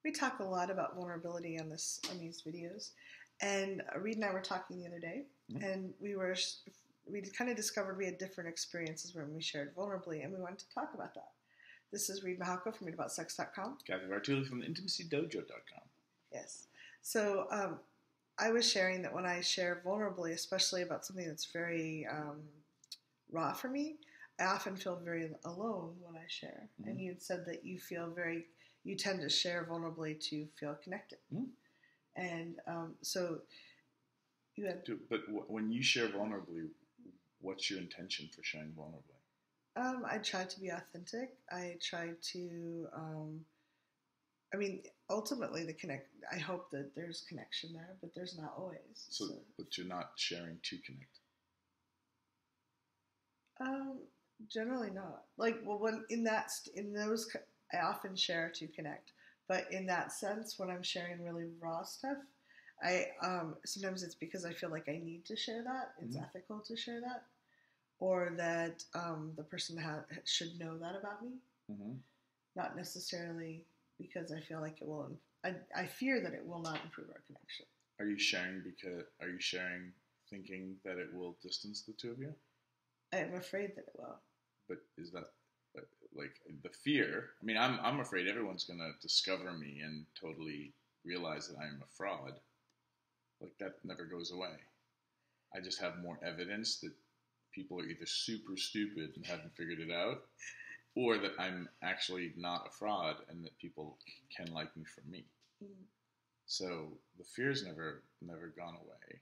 We talk a lot about vulnerability on these videos, and Reid and I were talking the other day, and we kind of discovered we had different experiences when we shared vulnerably, and we wanted to talk about that. This is Reid Mahako from readaboutsex.com. Cathy from intimacydojo.com. Yes. So I was sharing that when I share vulnerably, especially about something that's very raw for me, I often feel very alone when I share. Mm-hmm. And you had said that you tend to share vulnerably to feel connected. Mm-hmm. And so you had... But when you share vulnerably, what's your intention for sharing vulnerably? I try to be authentic. I try to... ultimately, I hope that there's connection there, but there's not always. But you're not sharing to connect? Generally not. I often share to connect, but in that sense, when I'm sharing really raw stuff, sometimes it's because I feel like I need to share that. It's ethical to share that, or that the person should know that about me. Mm-hmm. Not necessarily because I feel like it will. I fear that it will not improve our connection. Are you sharing thinking that it will distance the two of you? I am afraid that it will. But is that like the fear? I mean, I'm afraid everyone's going to discover me and totally realize that I'm a fraud. Like, that never goes away. I just have more evidence that people are either super stupid and haven't figured it out, or that I'm actually not a fraud and that people can like me for me. Mm-hmm. So the fear's never gone away.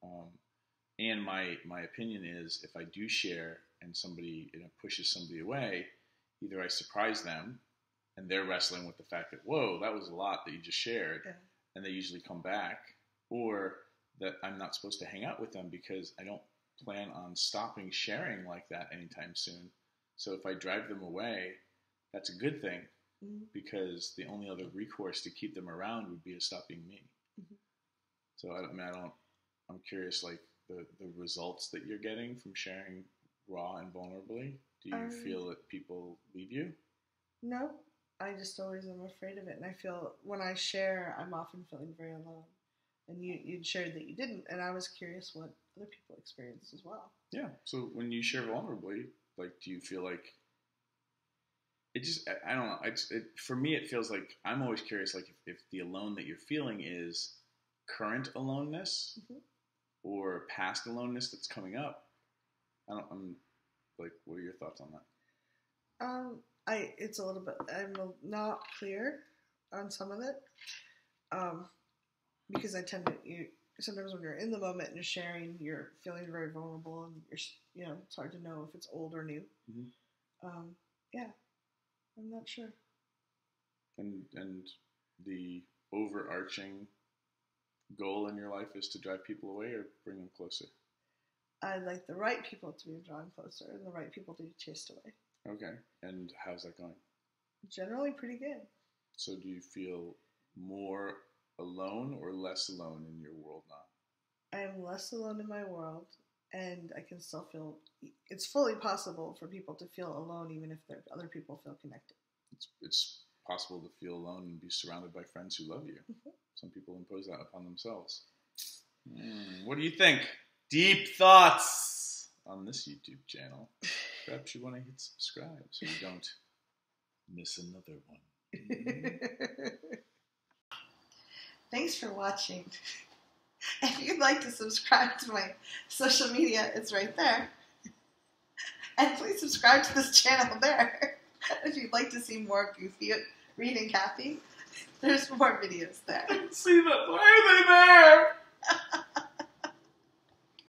Mm-hmm. And my opinion is, if I do share and somebody pushes somebody away, either I surprise them and they're wrestling with the fact that, whoa, that was a lot that you just shared, and they usually come back, or that I'm not supposed to hang out with them because I don't plan on stopping sharing like that anytime soon. So if I drive them away, that's a good thing, because the only other recourse to keep them around would be to stop being me. Mm-hmm. So I'm curious, like, the results that you're getting from sharing raw and vulnerably. Do you feel that people leave you? No, I just always am afraid of it. And I feel when I share, I'm often feeling very alone. And you'd shared that you didn't, and I was curious what other people experienced as well. Yeah, so when you share vulnerably, like, do you feel like it just, I don't know, for me it feels like I'm always curious, like, if the alone that you're feeling is current aloneness, mm-hmm. or past aloneness that's coming up. I'm like, what are your thoughts on that? It's a little bit, I'm not clear on some of it, because I tend to, sometimes when you're in the moment and you're sharing, you're feeling very vulnerable, and it's hard to know if it's old or new. Mm-hmm. Yeah, I'm not sure. And the overarching goal in your life is to drive people away or bring them closer? I'd like the right people to be drawn closer and the right people to be chased away. Okay. And how's that going? Generally pretty good. So do you feel more alone or less alone in your world now? I am less alone in my world, and I can still feel, it's fully possible for people to feel alone even if other people feel connected. It's possible to feel alone and be surrounded by friends who love you. Mm-hmm. Some people impose that upon themselves. What do you think? Deep thoughts on this YouTube channel. Perhaps you want to hit subscribe so you don't miss another one. Thanks for watching. If you'd like to subscribe to my social media, it's right there. And please subscribe to this channel there. If you'd like to see more goofy Reid and Cathy, there's more videos there. See them. Why are they there?